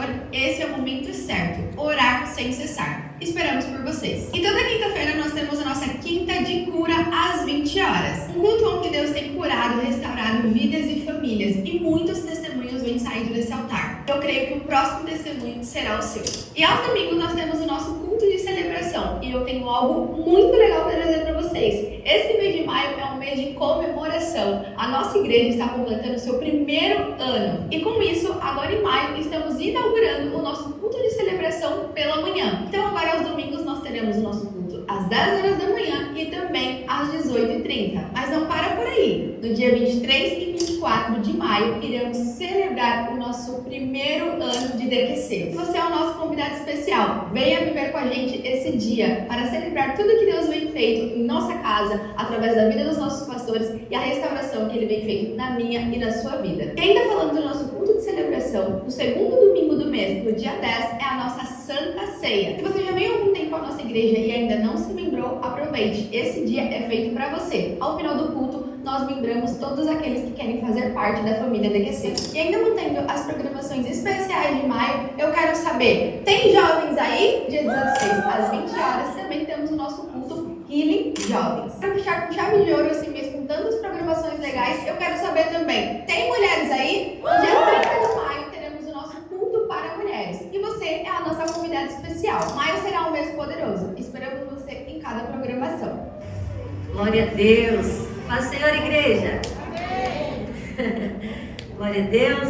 Senhor, esse é o momento certo. Orar sem cessar. Esperamos por vocês. E toda quinta-feira nós temos a nossa quinta de cura às 20 horas. Um culto onde Deus tem curado, restaurado vidas e famílias. E muitos testemunhos vêm saído desse altar. Eu creio que o próximo testemunho será o seu. E aos domingos nós temos o nosso culto de celebração. E eu tenho algo muito legal para trazer para vocês. Esse mês de maio é um mês de comemoração. A nossa igreja está completando o seu primeiro ano. E com isso, agora em maio, estamos inaugurando o nosso culto de celebração pela manhã. Então agora aos domingos nós teremos o nosso culto às 10 horas da manhã e também às 18h30. Mas não para por aí. No dia 23 e 24 de maio, iremos celebrar o nosso primeiro ano de DQC. Você é o nosso convidado especial. Venha viver com a gente esse dia para celebrar tudo que Deus vem feito em nossa casa, através da vida dos nossos pastores e a restauração que Ele vem feito na minha e na sua vida. E ainda falando do nosso culto de celebração, no segundo domingo do mês, no dia 10, é a nossa Santa Ceia. Se você já veio há algum tempo à nossa igreja e ainda não se membrou, aproveite. Esse dia é feito para você. Ao final do culto, nós membramos todos aqueles que querem fazer parte da família DQC. E ainda mantendo as programações especiais de maio, eu quero saber, tem jovens aí? Dia 16 às 20 horas, também temos o nosso culto Healing Jovens. Para fechar com chave de ouro esse mês com tantas programações legais, eu quero saber também, tem mulheres aí? No dia 30 de maio teremos o nosso culto para mulheres. E você é a nossa convidada especial. Maio será um mês poderoso. Esperamos você em cada programação. Glória a Deus. Paz, Senhor, igreja. Amém. Glória a Deus.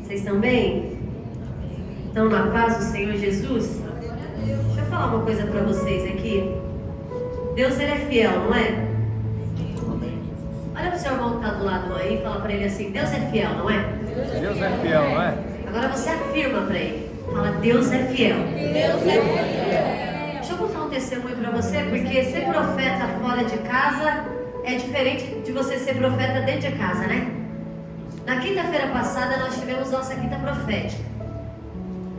Vocês estão bem? Estão na paz do Senhor Jesus? Deixa eu falar uma coisa para vocês aqui. Deus, Ele é fiel, não é? Olha para o seu irmão que está do lado aí e fala para ele assim: Deus é fiel, não é? Deus é fiel, não é? Agora você afirma para ele. Fala: Deus é fiel. Deus é fiel. Deixa eu contar um testemunho para você, porque ser profeta fora de casa é diferente de você ser profeta dentro de casa, né? Na quinta-feira passada nós tivemos nossa quinta profética.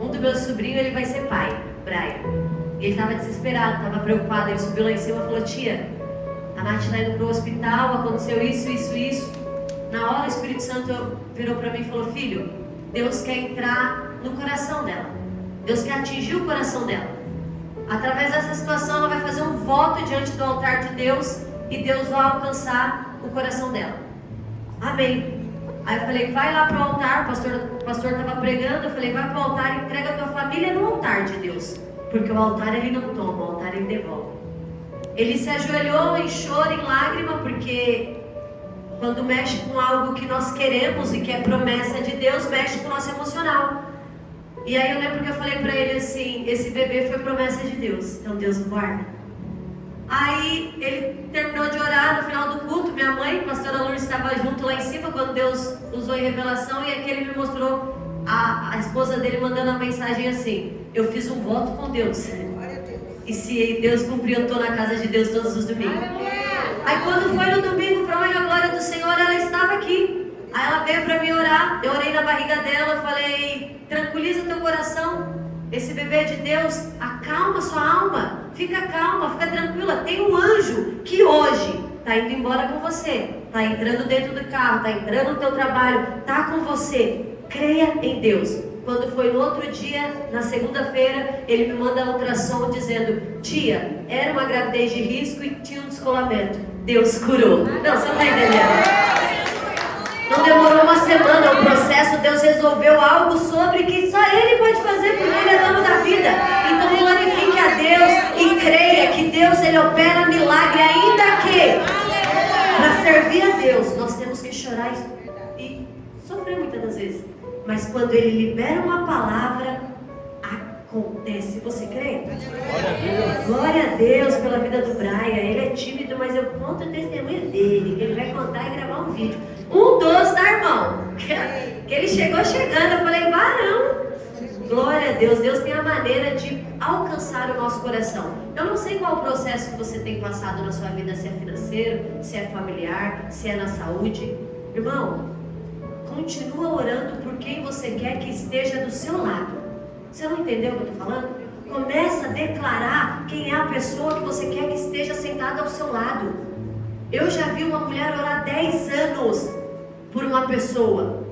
Um dos meus sobrinhos, ele vai ser pai, Brian. E ele estava desesperado, estava preocupado. Ele subiu lá em cima e falou: tia, a Nath está indo para o hospital, aconteceu isso. Na hora o Espírito Santo virou para mim e falou: filho, Deus quer entrar no coração dela. Deus quer atingir o coração dela. Através dessa situação ela vai fazer um voto diante do altar de Deus e Deus vai alcançar o coração dela. Amém. Aí eu falei: vai lá para o altar. O pastor estava pregando. Eu falei: vai para o altar e entrega a tua família no altar de Deus. Porque o altar ele não toma, o altar ele devolve. Ele se ajoelhou em choro, em lágrima, porque quando mexe com algo que nós queremos e que é promessa de Deus, mexe com o nosso emocional. E aí eu lembro que eu falei pra ele assim: esse bebê foi promessa de Deus, então Deus o guarda. Aí ele terminou de orar no final do culto. Minha mãe, a pastora Lourdes, estava junto lá em cima quando Deus usou em revelação. E aqui ele me mostrou a esposa dele mandando uma mensagem assim: eu fiz um voto com Deus, e se Deus cumprir, eu estou na casa de Deus todos os domingos. Aí quando foi no domingo, para a glória do Senhor, ela estava aqui. Aí ela veio para mim orar. Eu orei na barriga dela, eu falei: tranquiliza o teu coração, esse bebê é de Deus, acalma sua alma, fica calma, fica tranquila. Tem um anjo que hoje está indo embora com você, está entrando dentro do carro, está entrando no teu trabalho, está com você. Creia em Deus. Quando foi no outro dia, na segunda-feira, ele me manda ultrassom dizendo: tia, era uma gravidez de risco e tinha um descolamento. Deus curou. Não, você não está entendendo? Não demorou uma semana o processo, Deus resolveu algo sobre que só Ele pode fazer, porque Ele é dono da vida. Então glorifique a Deus e creia que Deus, Ele opera milagre, ainda que para servir a Deus nós temos que chorar e sofrer muitas das vezes. Mas quando Ele libera uma palavra, acontece. Você crê? Glória a Deus. Glória a Deus pela vida do Brian. Ele é tímido, mas eu conto o testemunho dele, que ele vai contar e gravar um vídeo. Um dos, tá, irmão? Que ele chegou chegando. Eu falei: varão. Glória a Deus. Deus tem a maneira de alcançar o nosso coração. Eu não sei qual o processo que você tem passado na sua vida, se é financeiro, se é familiar, se é na saúde. Irmão, continua orando por quem você quer que esteja do seu lado. Você não entendeu o que eu estou falando? Começa a declarar quem é a pessoa que você quer que esteja sentada ao seu lado. Eu já vi uma mulher orar 10 anos por uma pessoa.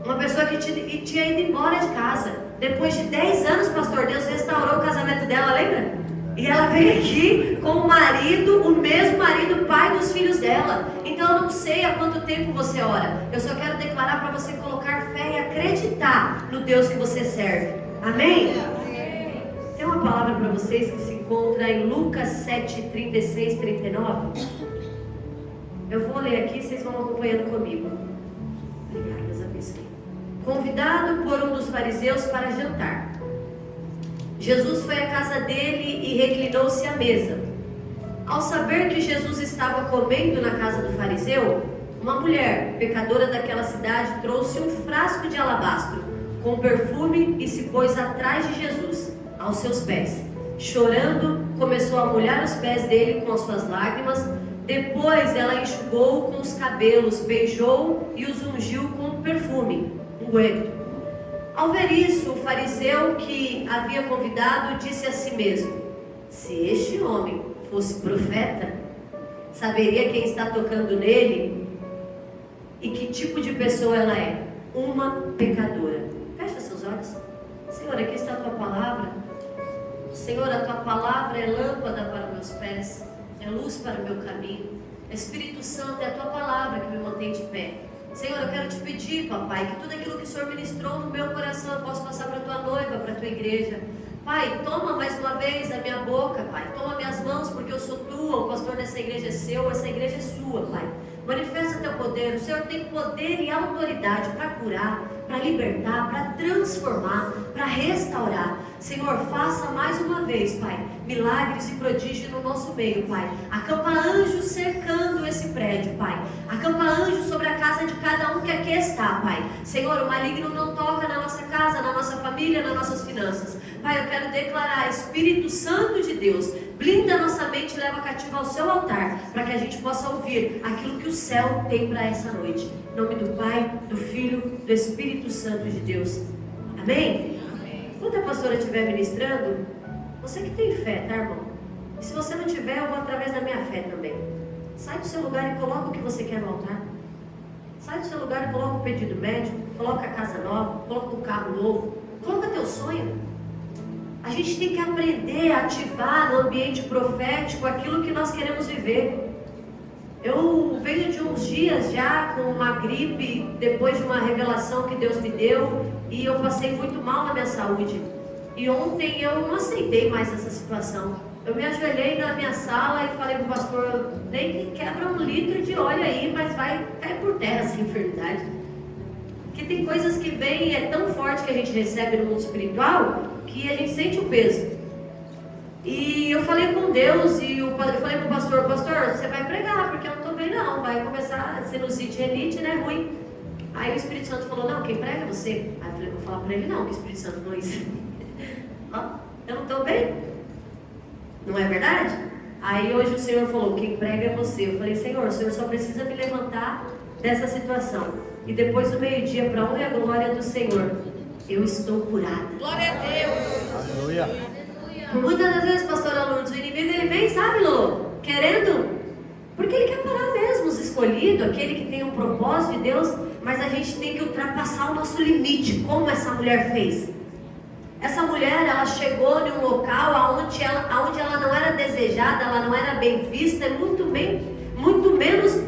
Uma pessoa que tinha ido embora de casa. Depois de 10 anos, pastor, Deus restaurou o casamento dela, lembra? E ela veio aqui com o marido, o mesmo marido, pai dos filhos dela. Então eu não sei há quanto tempo você ora. Eu só quero declarar para você colocar fé e acreditar no Deus que você serve. Amém? Tem uma palavra para vocês que se encontra em Lucas 7, 36, 39. Eu vou ler aqui, vocês vão acompanhando comigo. Obrigada, Deus abençoe. Convidado por um dos fariseus para jantar, Jesus foi à casa dele e reclinou-se à mesa. Ao saber que Jesus estava comendo na casa do fariseu, uma mulher, pecadora daquela cidade, trouxe um frasco de alabastro com perfume e se pôs atrás de Jesus, aos seus pés. Chorando, começou a molhar os pés dele com as suas lágrimas. Depois ela enxugou com os cabelos, beijou e os ungiu com perfume, unguento. Ao ver isso, o fariseu que havia convidado disse a si mesmo: se este homem fosse profeta, saberia quem está tocando nele e que tipo de pessoa ela é, uma pecadora. Fecha seus olhos. Senhor, aqui está a tua palavra. Senhor, a tua palavra é lâmpada para meus pés, é luz para o meu caminho. Espírito Santo, é a tua palavra que me mantém de pé. Senhor, eu quero te pedir, papai, que tudo aquilo que o Senhor ministrou no meu coração eu possa passar para a tua noiva, para a tua igreja. Pai, toma mais uma vez a minha boca, pai. Toma minhas mãos, porque eu sou tua, o pastor dessa igreja é seu, essa igreja é sua, pai. Manifesta teu poder. O Senhor tem poder e autoridade para curar, para libertar, para transformar, para restaurar. Senhor, faça mais uma vez, Pai, milagres e prodígios no nosso meio, Pai. Acampa anjos cercando esse prédio, Pai. Acampa anjos sobre a casa de cada um que aqui está, Pai. Senhor, o maligno não toca na nossa casa, na nossa família, nas nossas finanças. Pai, eu quero declarar, Espírito Santo de Deus, blinda a nossa mente e leva cativa ao seu altar, para que a gente possa ouvir aquilo que o céu tem para essa noite. Em nome do Pai, do Filho, do Espírito Santo de Deus. Amém? Quando a pastora estiver ministrando, você que tem fé, tá, irmão? E se você não tiver, eu vou através da minha fé também. Sai do seu lugar e coloca o que você quer no altar. Sai do seu lugar e coloca o pedido médico, coloca a casa nova, coloca o carro novo, coloca teu sonho. A gente tem que aprender a ativar no ambiente profético aquilo que nós queremos viver. Eu venho de uns dias já com uma gripe, depois de uma revelação que Deus me deu, e eu passei muito mal na minha saúde. E ontem eu não aceitei mais essa situação. Eu me ajoelhei na minha sala e falei para o pastor: nem que quebra 1 litro de óleo aí, mas vai cair por terra essa enfermidade. Porque tem coisas que vêm e é tão forte que a gente recebe no mundo espiritual que a gente sente o peso. E eu falei com Deus e eu falei para o pastor: pastor, você vai pregar, porque eu não estou bem não, vai começar sinusite, renite, né, ruim. Aí o Espírito Santo falou: não, quem prega é você. Aí eu falei: vou falar para ele não, que o Espírito Santo falou isso. Eu não estou bem, não é verdade? Aí hoje o Senhor falou: quem prega é você. Eu falei: Senhor, o Senhor só precisa me levantar dessa situação, e depois do meio-dia, para a honra e a glória do Senhor, eu estou curada. Glória a Deus. Aleluia. Por muitas das vezes, pastora Lourdes, o inimigo ele vem, sabe, Lolo? Querendo, porque ele quer parar mesmo os escolhidos, aquele que tem um propósito de Deus, mas a gente tem que ultrapassar o nosso limite, como essa mulher fez. Essa mulher, ela chegou em um local onde ela não era desejada, ela não era bem vista, muito menos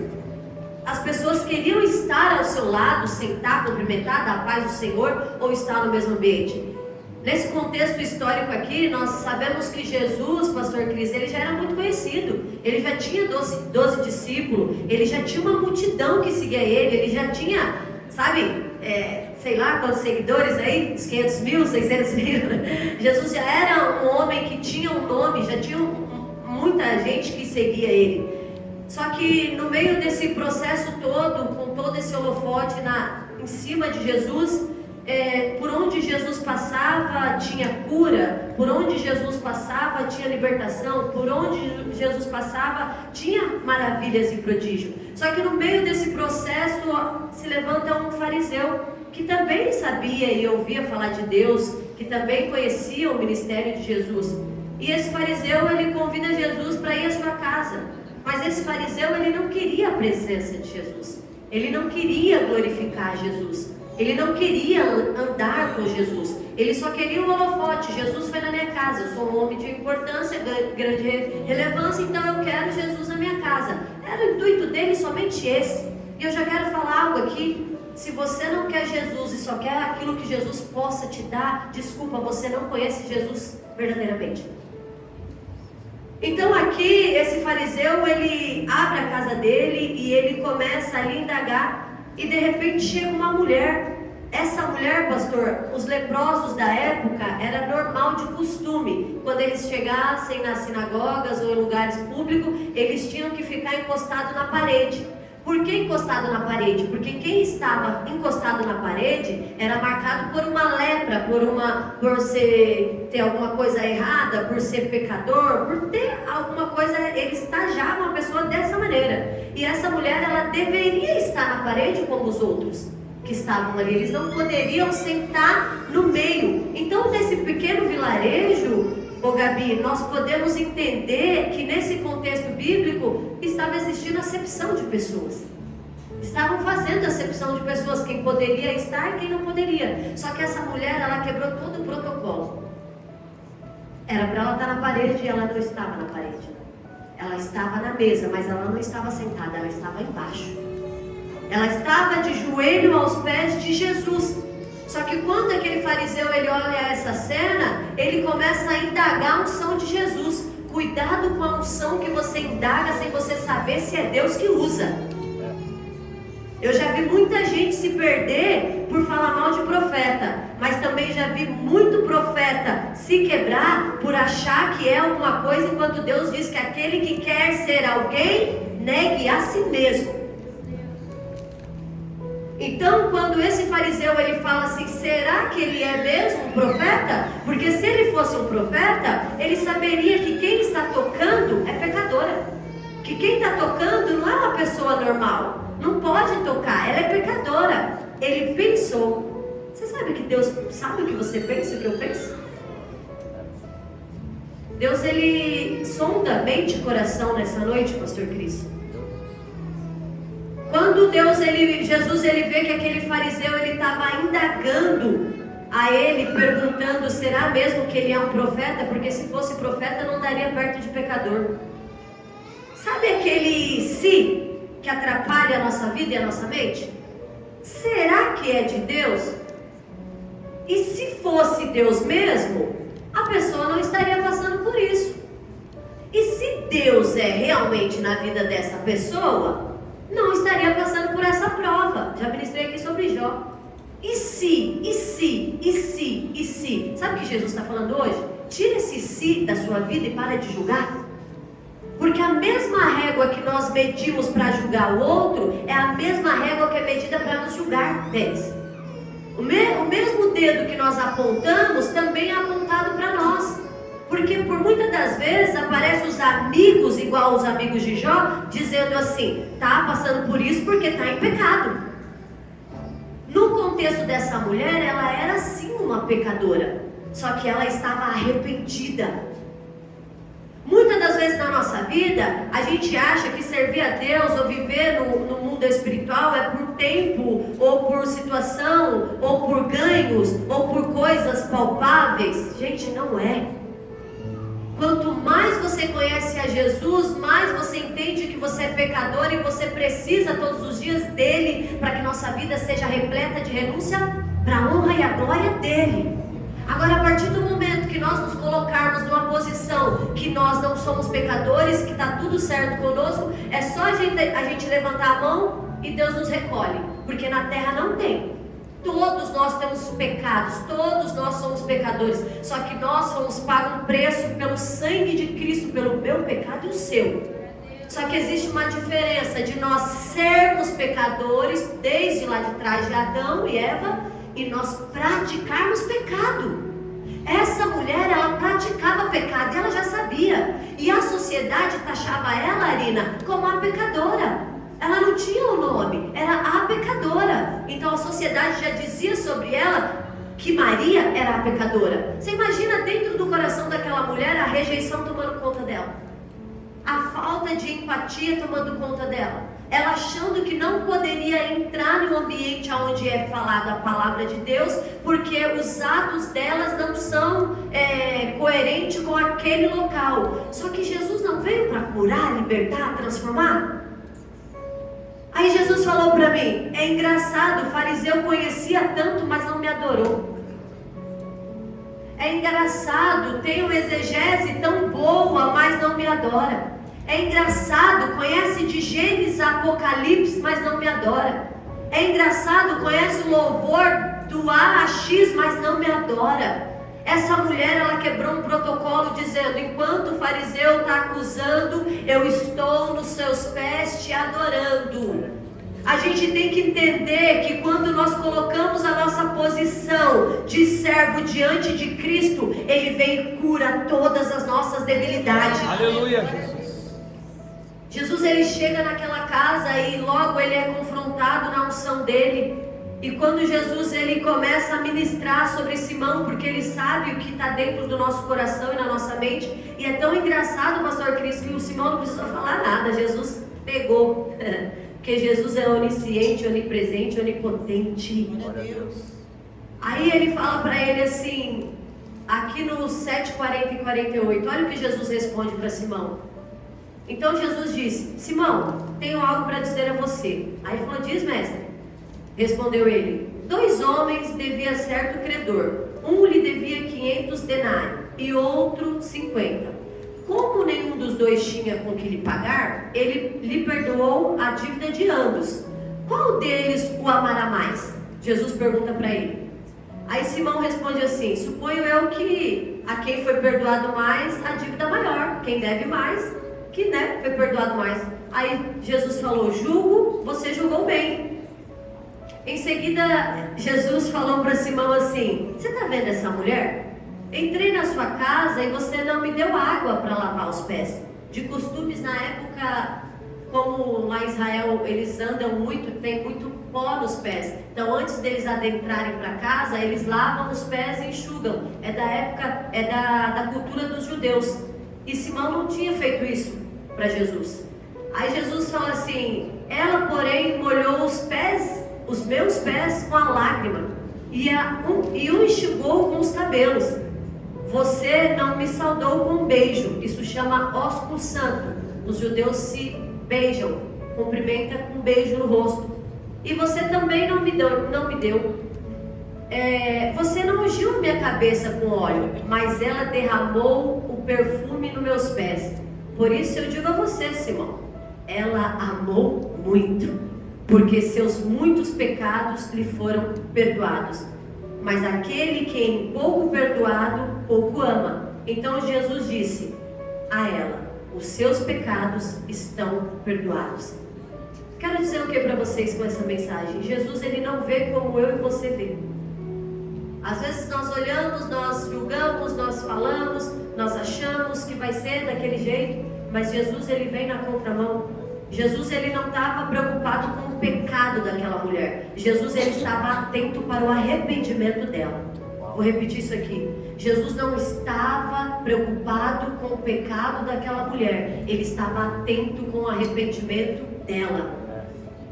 as pessoas queriam estar ao seu lado, sentar, cumprimentar, dar a paz do Senhor, ou estar no mesmo ambiente. Nesse contexto histórico aqui, nós sabemos que Jesus, pastor Cris, ele já era muito conhecido. Ele já tinha 12 discípulos, ele já tinha uma multidão que seguia ele já tinha, sabe, sei lá quantos seguidores aí, uns 500 mil, 600 mil. Jesus já era um homem que tinha um nome, já tinha muita gente que seguia ele. Só que no meio desse processo todo, com todo esse holofote em cima de Jesus, por onde Jesus passava tinha cura, por onde Jesus passava tinha libertação, por onde Jesus passava tinha maravilhas e prodígio. Só que no meio desse processo se levanta um fariseu que também sabia e ouvia falar de Deus, que também conhecia o ministério de Jesus. E esse fariseu, ele convida Jesus para ir à sua casa. Mas esse fariseu, ele não queria a presença de Jesus. Ele não queria glorificar Jesus. Ele não queria andar com Jesus. Ele só queria o holofote. Jesus foi na minha casa. Eu sou um homem de importância, grande relevância, então eu quero Jesus na minha casa. Era o intuito dele somente esse. E eu já quero falar algo aqui. Se você não quer Jesus e só quer aquilo que Jesus possa te dar, desculpa, você não conhece Jesus verdadeiramente. Então aqui, esse fariseu, ele abre a casa dele e ele começa ali a indagar. E de repente chega uma mulher. Essa mulher, pastor, os leprosos da época, era normal de costume. Quando eles chegassem nas sinagogas ou em lugares públicos, eles tinham que ficar encostados na parede. Por que encostado na parede? Porque quem estava encostado na parede era marcado por uma lepra, por ter alguma coisa errada, por ser pecador, por ter alguma coisa, ele está já uma pessoa dessa maneira. E essa mulher, ela deveria estar na parede como os outros que estavam ali, eles não poderiam sentar no meio. Então, nesse pequeno vilarejo, Gabi, nós podemos entender que nesse contexto bíblico estava existindo acepção de pessoas. Estavam fazendo acepção de pessoas, quem poderia estar e quem não poderia. Só que essa mulher, ela quebrou todo o protocolo. Era para ela estar na parede e ela não estava na parede. Ela estava na mesa, mas ela não estava sentada, ela estava embaixo. Ela estava de joelho aos pés de Jesus. Só que quando aquele fariseu ele olha essa cena, ele começa a indagar a unção de Jesus. Cuidado com a unção que você indaga sem você saber se é Deus que usa. Eu já vi muita gente se perder por falar mal de profeta, mas também já vi muito profeta se quebrar por achar que é alguma coisa, enquanto Deus diz que aquele que quer ser alguém, negue a si mesmo. Então, quando esse fariseu ele fala assim, será que ele é mesmo um profeta? Porque se ele fosse um profeta, ele saberia que quem está tocando é pecadora. Que quem está tocando não é uma pessoa normal. Não pode tocar, ela é pecadora. Ele pensou. Você sabe que Deus sabe o que você pensa, o que eu penso? Deus, ele sonda mente e coração nessa noite, pastor Cris. Quando Jesus ele vê que aquele fariseu ele estava indagando a ele, perguntando, será mesmo que ele é um profeta? Porque se fosse profeta não daria perto de pecador. Sabe aquele se que atrapalha a nossa vida e a nossa mente? Será que é de Deus? E se fosse Deus mesmo, a pessoa não estaria passando por isso. E se Deus é realmente na vida dessa pessoa, não estaria passando por essa prova. Já ministrei aqui sobre Jó. E se? Sabe o que Jesus está falando hoje? Tira esse se da sua vida e para de julgar. Porque a mesma régua que nós medimos para julgar o outro é a mesma régua que é medida para nos julgar, Denis. O mesmo dedo que nós apontamos também é apontado para nós. Porque por muitas das vezes aparecem os amigos, igual os amigos de Jó, dizendo assim, tá passando por isso porque está em pecado. No contexto dessa mulher, ela era sim uma pecadora, só que ela estava arrependida. Muitas das vezes na nossa vida, a gente acha que servir a Deus ou viver no mundo espiritual é por tempo, ou por situação, ou por ganhos, ou por coisas palpáveis. Gente, não é. Quanto mais você conhece a Jesus, mais você entende que você é pecador e você precisa todos os dias dele para que nossa vida seja repleta de renúncia para a honra e a glória dele. Agora, a partir do momento que nós nos colocarmos numa posição que nós não somos pecadores, que está tudo certo conosco, é só a gente levantar a mão e Deus nos recolhe, porque na terra não tem. Todos nós temos pecados, todos nós somos pecadores, só que nós fomos pagos um preço pelo sangue de Cristo, pelo meu pecado e o seu. Só que existe uma diferença de nós sermos pecadores desde lá de trás de Adão e Eva e nós praticarmos pecado. Essa mulher, ela praticava pecado e ela já sabia, e a sociedade taxava ela, Arina, como a pecadora. Ela não tinha o nome, era a pecadora. Então a sociedade já dizia sobre ela que Maria era a pecadora. Você imagina dentro do coração daquela mulher a rejeição tomando conta dela. a falta de empatia tomando conta dela. Ela achando que não poderia entrar no ambiente onde é falada a palavra de Deus, porque os atos delas não são coerentes com aquele local. Só que Jesus não veio para curar, libertar, transformar? Aí Jesus falou para mim, é engraçado, o fariseu conhecia tanto, mas não me adorou. É engraçado, tem uma exegese tão boa, mas não me adora. É engraçado, conhece de Gênesis a Apocalipse, mas não me adora. É engraçado, conhece o louvor do A a X, mas não me adora. Essa mulher, ela quebrou um protocolo dizendo, enquanto o fariseu está acusando, eu estou nos seus pés te adorando. A gente tem que entender que quando nós colocamos a nossa posição de servo diante de Cristo, Ele vem e cura todas as nossas debilidades. Aleluia, Jesus. Jesus, ele chega naquela casa e logo ele é confrontado na unção dele. E quando Jesus ele começa a ministrar sobre Simão, porque ele sabe o que está dentro do nosso coração e na nossa mente. E é tão engraçado, pastor Cris, que o Simão não precisou falar nada, Jesus pegou. Porque Jesus é onisciente, onipresente, onipotente. Glória a Deus. Aí ele fala para ele assim, aqui no 7:40 e 48, olha o que Jesus responde para Simão. Então Jesus disse, Simão, tenho algo para dizer a você. Aí ele falou, diz, mestre. Respondeu ele, 2 homens devia certo credor. Um lhe devia 500 denários e outro 50. Como nenhum dos dois tinha com que lhe pagar, ele lhe perdoou a dívida de ambos. Qual deles o amará mais? Jesus pergunta para ele. Aí Simão responde assim, suponho eu que a quem foi perdoado mais, a dívida maior. Quem deve mais, que foi perdoado mais. Aí Jesus falou, julgo, você julgou bem. Em seguida, Jesus falou para Simão assim, você está vendo essa mulher? Entrei na sua casa e você não me deu água para lavar os pés. De costumes na época, como lá em Israel eles andam muito, tem muito pó nos pés. Então antes deles adentrarem para casa, eles lavam os pés e enxugam. É da época, é da cultura dos judeus. E Simão não tinha feito isso para Jesus. Aí Jesus fala assim, ela porém molhou os pés, os meus pés com a lágrima e o enxugou com os cabelos. Você não me saudou com um beijo. Isso chama ósculo santo. Os judeus se beijam, cumprimenta com um beijo no rosto. E você também não me deu. Você não ungiu a minha cabeça com óleo, mas ela derramou o perfume nos meus pés. Por isso eu digo a você, Simão, ela amou muito, porque seus muitos pecados lhe foram perdoados. Mas aquele que é pouco perdoado, pouco ama. Então Jesus disse a ela, os seus pecados estão perdoados. Quero dizer o que para vocês com essa mensagem? Jesus, ele não vê como eu e você vê. Às vezes nós olhamos, nós julgamos, nós falamos, nós achamos que vai ser daquele jeito, mas Jesus, ele vem na contramão. Jesus, ele não estava preocupado com o pecado daquela mulher. Jesus, ele estava atento para o arrependimento dela. Vou repetir isso aqui. Jesus não estava preocupado com o pecado daquela mulher. Ele estava atento com o arrependimento dela.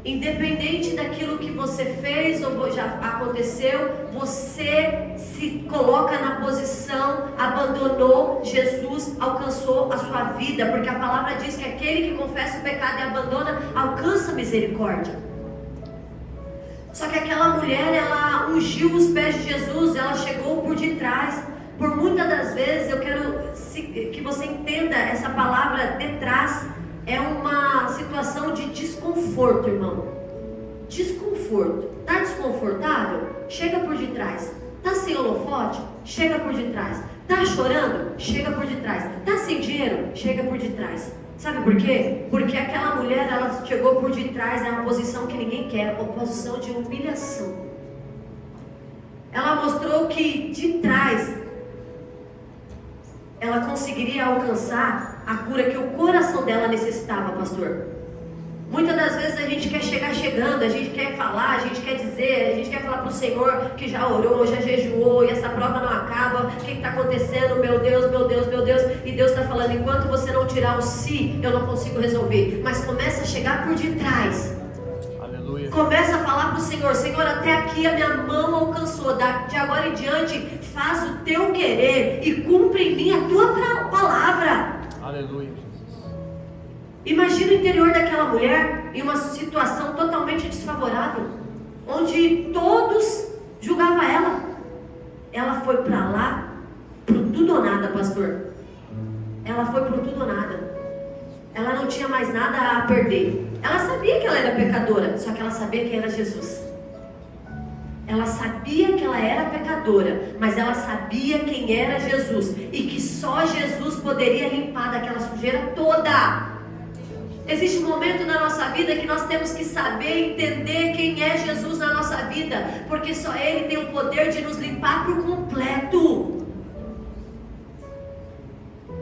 Independente daquilo que você fez ou já aconteceu, você se coloca na posição, abandonou Jesus, alcançou a sua vida, porque a palavra diz que aquele que confessa o pecado e abandona, alcança misericórdia. Só que aquela mulher, ela ungiu os pés de Jesus, ela chegou por detrás. Por muitas das vezes, eu quero que você entenda essa palavra detrás. É uma situação de desconforto, irmão. Desconforto. Tá desconfortável? Chega por detrás. Tá sem holofote? Chega por detrás. Tá chorando? Chega por detrás. Tá sem dinheiro? Chega por detrás. Sabe por quê? Porque aquela mulher, ela chegou por detrás, é uma posição que ninguém quer, uma posição de humilhação. Ela mostrou que de trás ela conseguiria alcançar a cura que o coração dela necessitava, pastor. Muitas das vezes a gente quer chegar chegando, a gente quer falar, a gente quer dizer, a gente quer falar para o Senhor que já orou, já jejuou e essa prova não acaba. O que está acontecendo? Meu Deus, meu Deus, meu Deus. E Deus está falando, enquanto você não tirar o si, eu não consigo resolver. Mas começa a chegar por detrás. Aleluia. Começa a falar para o Senhor, Senhor, até aqui a minha mão alcançou, de agora em diante, faz o teu querer e cumpre em mim a tua palavra. Aleluia. Imagina o interior daquela mulher em uma situação totalmente desfavorável, onde todos julgavam ela. Ela foi para lá, pro tudo ou nada, pastor. Ela foi pro tudo ou nada. Ela não tinha mais nada a perder. Ela sabia que ela era pecadora, só que ela sabia quem era Jesus. Ela sabia que ela era pecadora, mas ela sabia quem era Jesus e que só Jesus poderia limpar daquela sujeira toda. Existe um momento na nossa vida que nós temos que saber entender quem é Jesus na nossa vida, porque só Ele tem o poder de nos limpar por completo.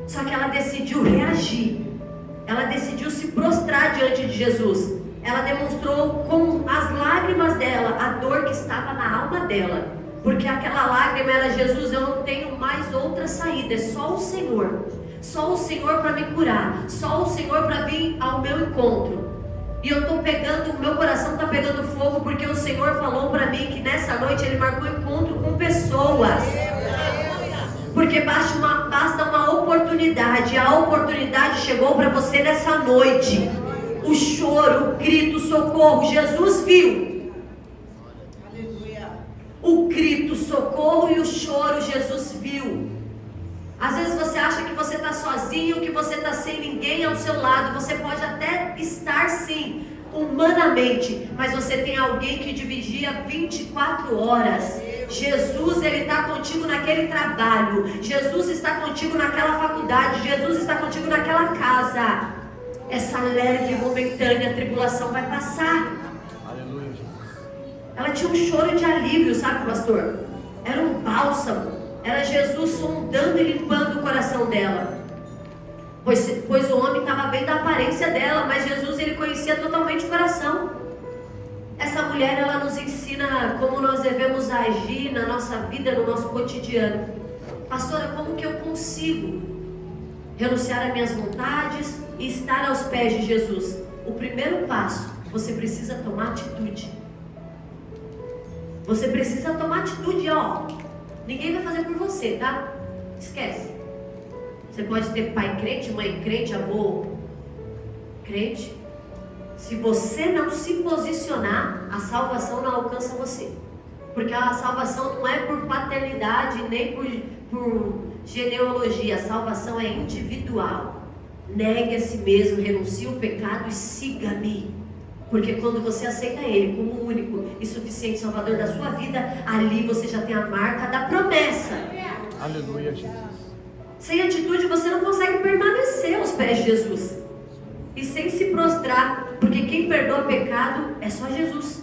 Só que ela decidiu reagir, ela decidiu se prostrar diante de Jesus. Ela demonstrou com as lágrimas dela a dor que estava na alma dela, porque aquela lágrima era: Jesus, eu não tenho mais outra saída, é só o Senhor. Só o Senhor para me curar, só o Senhor para vir ao meu encontro. E eu estou pegando, o meu coração está pegando fogo, porque o Senhor falou para mim que nessa noite Ele marcou encontro com pessoas. Porque basta uma oportunidade, a oportunidade chegou para você nessa noite. O choro, o grito, o socorro, Jesus viu. O grito, o socorro e o choro, Jesus viu. Às vezes você acha que você está sozinho, que você está sem ninguém ao seu lado. Você pode até estar sim, humanamente, mas você tem alguém que te vigia 24 horas. Jesus, Ele está contigo naquele trabalho. Jesus está contigo naquela faculdade. Jesus está contigo naquela casa. Essa leve e momentânea tribulação vai passar. Aleluia, Jesus. Ela tinha um choro de alívio, sabe, pastor? Era um bálsamo. Era Jesus sondando e limpando o coração dela. Pois o homem estava bem da aparência dela, mas Jesus, Ele conhecia totalmente o coração. Essa mulher, ela nos ensina como nós devemos agir na nossa vida, no nosso cotidiano. Pastora, como que eu consigo renunciar às minhas vontades e estar aos pés de Jesus? O primeiro passo, você precisa tomar atitude. Você precisa tomar atitude, ó. Ninguém vai fazer por você, tá? Esquece. Você pode ter pai crente, mãe crente, avô crente. Se você não se posicionar, a salvação não alcança você. Porque a salvação não é por paternidade, nem por genealogia. A salvação é individual. Negue a si mesmo, renuncie o pecado e siga-me. Porque quando você aceita Ele como o único e suficiente Salvador da sua vida, ali você já tem a marca da promessa. Aleluia, Jesus. Sem atitude você não consegue permanecer aos pés de Jesus. E sem se prostrar, porque quem perdoa pecado é só Jesus.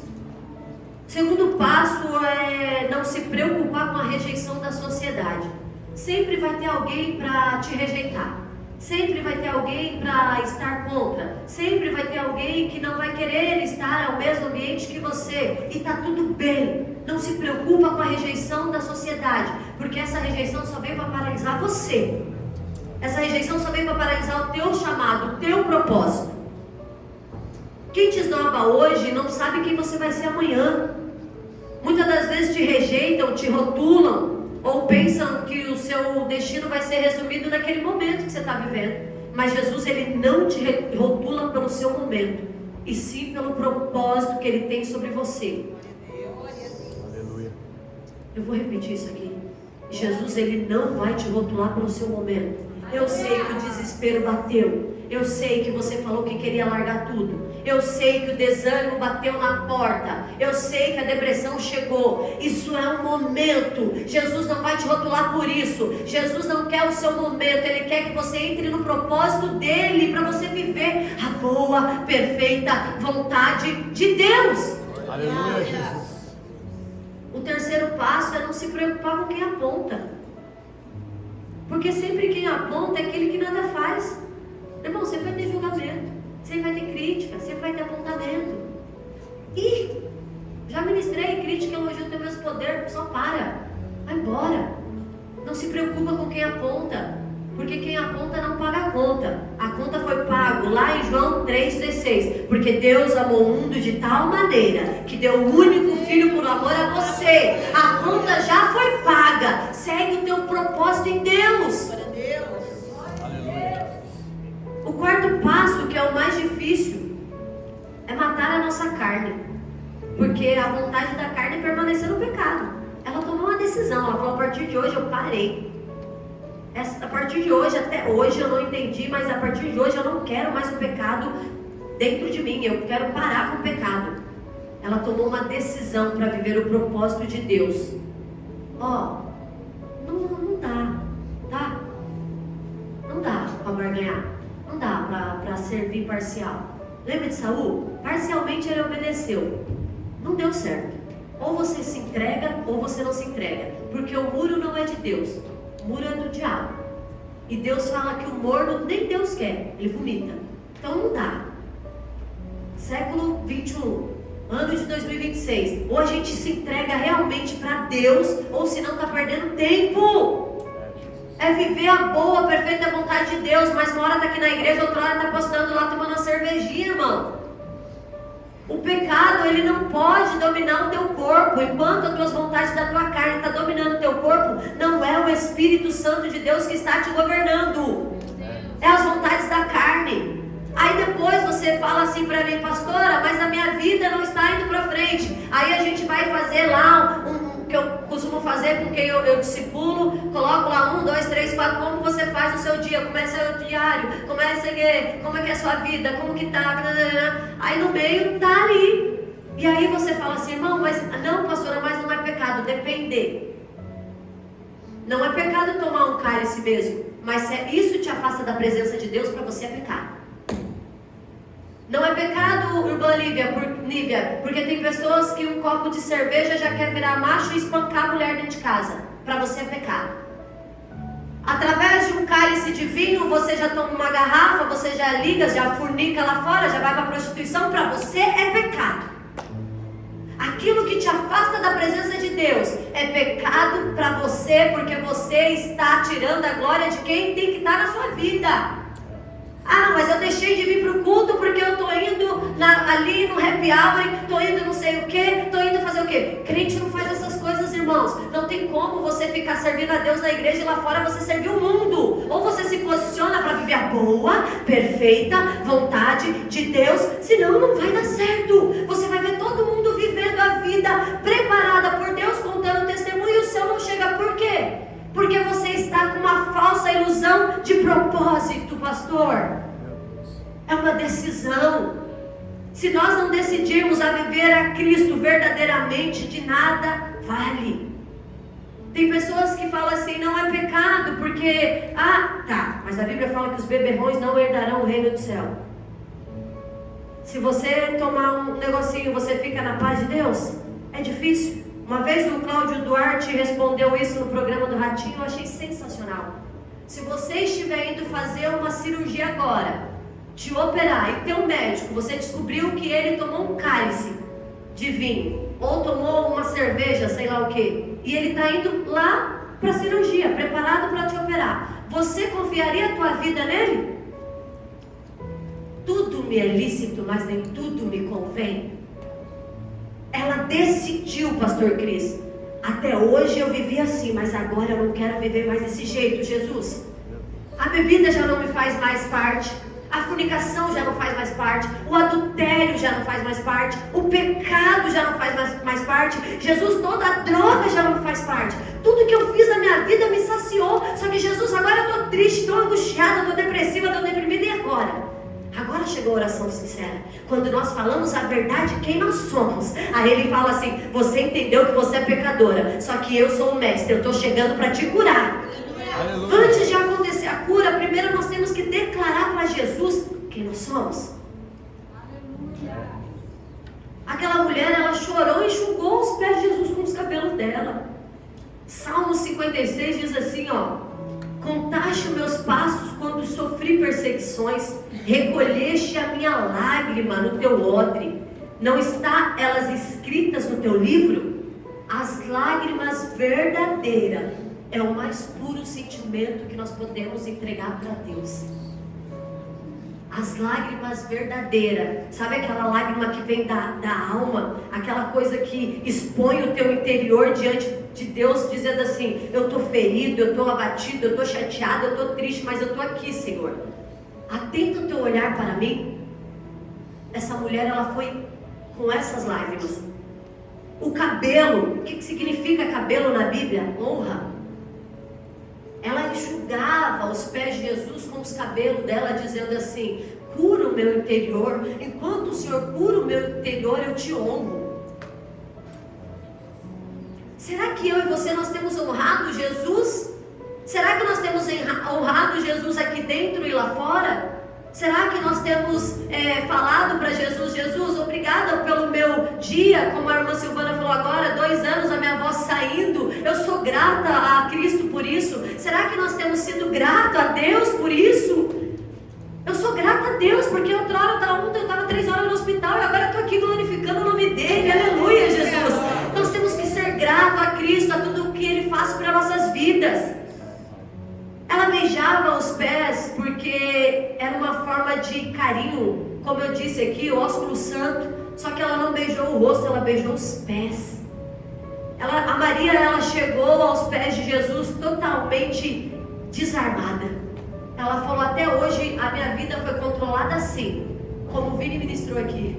Segundo passo é não se preocupar com a rejeição da sociedade. Sempre vai ter alguém para te rejeitar. Sempre vai ter alguém para estar contra. Sempre vai ter alguém que não vai querer estar ao mesmo ambiente que você. E está tudo bem. Não se preocupa com a rejeição da sociedade, porque essa rejeição só vem para paralisar você. Essa rejeição só vem para paralisar o teu chamado, o teu propósito. Quem te esnoba hoje não sabe quem você vai ser amanhã. Muitas das vezes te rejeitam, te rotulam, ou pensam que o seu destino vai ser resumido naquele momento que você está vivendo. Mas Jesus, Ele não te rotula pelo seu momento, e sim pelo propósito que Ele tem sobre você. Aleluia. Eu vou repetir isso aqui. Jesus, Ele não vai te rotular pelo seu momento. Eu sei que o desespero bateu. Eu sei que você falou que queria largar tudo. Eu sei que o desânimo bateu na porta. Eu sei que a depressão chegou. Isso é um momento. Jesus não vai te rotular por isso. Jesus não quer o seu momento. Ele quer que você entre no propósito dEle, para você viver a boa, perfeita vontade de Deus. Aleluia, Jesus. O terceiro passo é não se preocupar com quem aponta. Porque sempre quem aponta é aquele que nada faz. Irmão, sempre vai ter julgamento. Sempre vai ter crítica, sempre vai ter apontamento. E já ministrei crítica, elogio, tem meus poderes, só para. Vai embora. Não se preocupa com quem aponta, porque quem aponta não paga a conta. A conta foi pago lá em João 3,16. Porque Deus amou o mundo de tal maneira que deu o único filho por amor a você. A conta já foi paga. Segue o teu propósito em Deus. Aleluia. O quarto passo, que é o mais difícil, é matar a nossa carne. Porque a vontade da carne é permanecer no pecado. Ela tomou uma decisão, ela falou: a partir de hoje eu parei. A partir de hoje, até hoje eu não entendi, mas a partir de hoje eu não quero mais o pecado dentro de mim, eu quero parar com o pecado. Ela tomou uma decisão para viver o propósito de Deus. Não dá, tá? Não dá para barganhar, não dá para servir parcial. Lembra de Saul? Parcialmente ele obedeceu, não deu certo. Ou você se entrega ou você não se entrega, porque o muro não é de Deus, o muro é do diabo. E Deus fala que o morno nem Deus quer, ele vomita. Então não dá. Século 21, ano de 2026, ou a gente se entrega realmente para Deus, ou senão está perdendo tempo. É viver a boa, perfeita vontade de Deus. Mas uma hora está aqui na igreja, outra hora está postando lá tomando uma cervejinha, irmão. O pecado, ele não pode dominar o teu corpo. Enquanto as tuas vontades da tua carne estão dominando o teu corpo, não é o Espírito Santo de Deus que está te governando. É as vontades da carne. Aí depois você fala assim para mim: pastora, mas a minha vida não está indo para frente. Aí a gente vai fazer lá que eu costumo fazer com quem eu discipulo. Coloco lá 1, 2, 3, 4, como você faz o seu dia, como é seu diário, como é que é a sua vida, como que tá. Aí no meio tá ali. E aí você fala assim: irmão, mas não, pastora, mas não é pecado. Depender. Não é pecado tomar um cálice mesmo, mas se isso te afasta da presença de Deus, para você é pecado. Não é pecado, irmã Nívia, porque tem pessoas que um copo de cerveja já quer virar macho e espancar a mulher dentro de casa. Para você é pecado. Através de um cálice de vinho, você já toma uma garrafa, você já liga, já fornica lá fora, já vai para a prostituição. Para você é pecado. Aquilo que te afasta da presença de Deus é pecado para você, porque você está tirando a glória de quem tem que estar na sua vida. Mas eu deixei de vir para o culto porque eu estou indo ali no happy hour, estou indo não sei o que, estou indo fazer o que? Crente não faz essas coisas, irmãos. Não tem como você ficar servindo a Deus na igreja e lá fora você servir o mundo. Ou você se posiciona para viver a boa, perfeita vontade de Deus, senão não vai dar certo. Você vai ver todo mundo vivendo a vida preparada por Deus, contando testemunho, e o céu não chega. Por quê? Porque você está com uma falsa ilusão de propósito, pastor. É uma decisão. Se nós não decidirmos a viver a Cristo verdadeiramente, de nada vale. Tem pessoas que falam assim: não é pecado porque... mas a Bíblia fala que os beberrões não herdarão o reino do céu. Se você tomar um negocinho, você fica na paz de Deus? É difícil. Uma vez o Cláudio Duarte respondeu isso no programa do Ratinho, eu achei sensacional. Se você estiver indo fazer uma cirurgia agora, te operar, e ter um médico, você descobriu que ele tomou um cálice de vinho, ou tomou uma cerveja, sei lá o que, e ele está indo lá para a cirurgia, preparado para te operar, você confiaria a tua vida nele? Tudo me é lícito, mas nem tudo me convém. Ela decidiu, pastor Cris: até hoje eu vivi assim, mas agora eu não quero viver mais desse jeito, Jesus. A bebida já não me faz mais parte, a fornicação já não faz mais parte, o adultério já não faz mais parte, o pecado já não faz mais parte, Jesus, toda a droga já não faz parte. Tudo que eu fiz na minha vida me saciou. Só que Jesus, agora eu estou triste, estou angustiada, estou depressiva, estou deprimida. E agora? Agora chegou a oração sincera. Quando nós falamos a verdade, quem nós somos. Aí ele fala assim: você entendeu que você é pecadora, só que eu sou o mestre, eu estou chegando para te curar. Aleluia. Antes de acontecer a cura, primeiro nós temos que declarar para Jesus quem nós somos. Aleluia. Aquela mulher, ela chorou e enxugou os pés de Jesus com os cabelos dela. Salmo 56 diz assim, com contaste os meus passos quando sofri perseguições, recolheste a minha lágrima no teu odre. Não está elas escritas no teu livro? As lágrimas verdadeiras é o mais puro sentimento que nós podemos entregar para Deus. As lágrimas verdadeiras, sabe aquela lágrima que vem da alma, aquela coisa que expõe o teu interior diante de Deus, dizendo assim: eu estou ferido, eu estou abatido, eu estou chateado, eu estou triste, mas eu estou aqui, Senhor. Atenta o teu olhar para mim. Essa mulher, ela foi com essas lágrimas. O cabelo, o que significa cabelo na Bíblia? Honra. Ela enxugava os pés de Jesus com os cabelos dela, dizendo assim: cura o meu interior, enquanto o Senhor cura o meu interior, eu te honro. Será que eu e você, nós temos honrado Jesus? Será que nós temos honrado Jesus aqui dentro e lá fora? Será que nós temos falado para Jesus: Jesus, obrigada pelo meu dia, como a irmã Silvana falou agora, 2 anos a minha voz saindo, eu sou grata a Cristo por isso. Será que nós temos sido gratos a Deus por isso? Eu sou grata a Deus, porque outrora eu estava 3 horas no hospital e agora eu estou aqui glorificando o nome dEle, aleluia, Jesus. Nós temos que ser gratos a Cristo, a tudo o que Ele faz para nossas vidas. Ela beijava os pés porque era uma forma de carinho, como eu disse aqui, o ósculo santo. Só que ela não beijou o rosto, ela beijou os pés. A Maria, ela chegou aos pés de Jesus totalmente desarmada. Ela falou: até hoje a minha vida foi controlada assim, como o Vini ministrou aqui,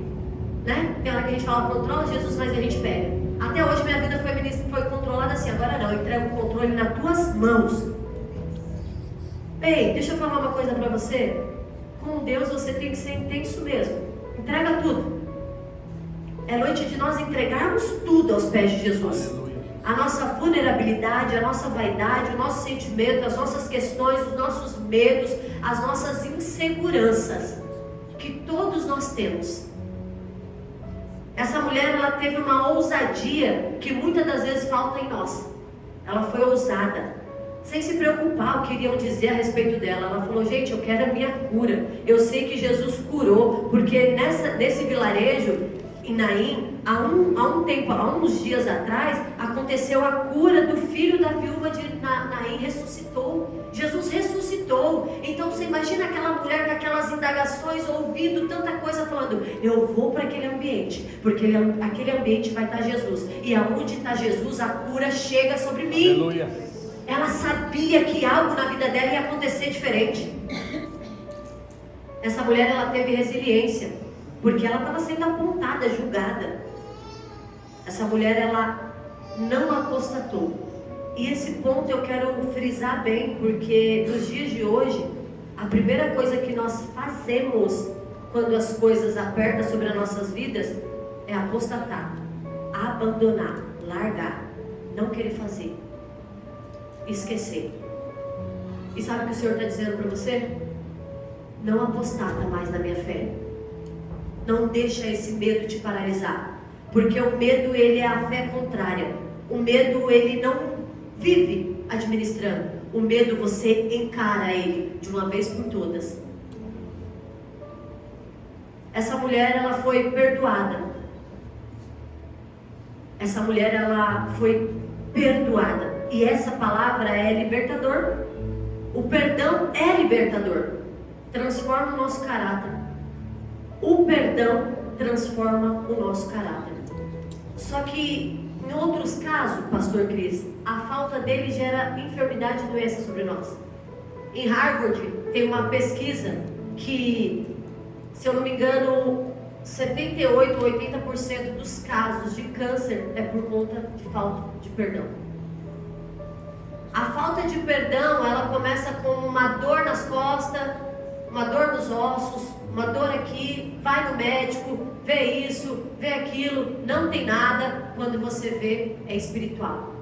né? Tem hora que a gente fala: controla Jesus, mas a gente pega. Até hoje minha vida foi controlada assim, agora não, eu entrego o controle nas tuas mãos. Ei, deixa eu falar uma coisa para você. Com Deus você tem que ser intenso mesmo. Entrega tudo. É noite de nós entregarmos tudo aos pés de Jesus. Aleluia. A nossa vulnerabilidade, a nossa vaidade, o nosso sentimento, as nossas questões, os nossos medos, as nossas inseguranças, que todos nós temos. Essa mulher, ela teve uma ousadia que muitas das vezes falta em nós. Ela foi ousada, sem se preocupar o que iriam dizer a respeito dela. Ela falou: gente, eu quero a minha cura. Eu sei que Jesus curou, porque nesse vilarejo, em Naim, há uns dias atrás, aconteceu a cura do filho da viúva de Naim, ressuscitou. Jesus ressuscitou. Então você imagina aquela mulher com aquelas indagações, ouvindo tanta coisa, falando: eu vou para aquele ambiente, porque aquele ambiente vai estar Jesus, e aonde está Jesus, a cura chega sobre mim. Aleluia. Ela sabia que algo na vida dela ia acontecer diferente. Essa mulher, ela teve resiliência, porque ela estava sendo apontada, julgada. Essa mulher, ela não apostatou. E esse ponto eu quero frisar bem, porque nos dias de hoje, a primeira coisa que nós fazemos quando as coisas apertam sobre as nossas vidas é apostatar, abandonar, largar, não querer fazer, esquecer. E sabe o que o Senhor está dizendo para você? Não apostata mais na minha fé. Não deixa esse medo te paralisar, porque o medo, ele é a fé contrária. O medo, ele não vive administrando. O medo, você encara ele de uma vez por todas. Essa mulher, ela foi perdoada. Essa mulher, ela foi perdoada. E essa palavra é libertador. O perdão é libertador. Transforma o nosso caráter. O perdão transforma o nosso caráter. Só que em outros casos, pastor Cris, a falta dele gera enfermidade e doença sobre nós. Em Harvard tem uma pesquisa que, se eu não me engano, 78 ou 80% dos casos de câncer é por conta de falta de perdão. A falta de perdão, ela começa com uma dor nas costas, uma dor nos ossos, uma dor aqui, vai no médico, vê isso, vê aquilo, não tem nada. Quando você vê, é espiritual.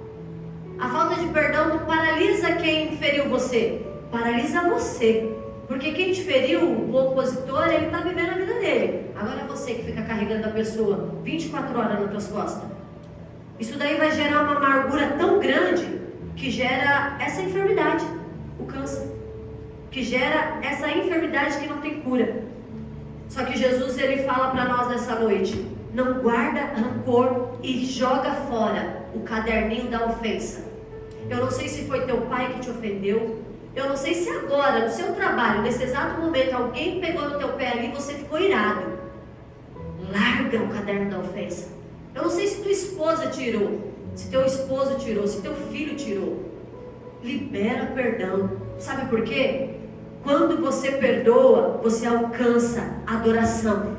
A falta de perdão não paralisa quem feriu você, paralisa você. Porque quem te feriu, o opositor, ele está vivendo a vida dele. Agora é você que fica carregando a pessoa 24 horas nas tuas costas. Isso daí vai gerar uma amargura tão grande que gera essa enfermidade. o câncer, que gera essa enfermidade que não tem cura. Só que Jesus, ele fala para nós nessa noite: não guarda rancor e joga fora o caderninho da ofensa. Eu não sei se foi teu pai que te ofendeu. Eu não sei se agora, no seu trabalho, nesse exato momento, alguém pegou no teu pé ali e você ficou irado. Larga o caderno da ofensa. Eu não sei se tua esposa tirou, se teu esposo tirou, se teu filho tirou. Libera perdão. Sabe por quê? Quando você perdoa, você alcança adoração.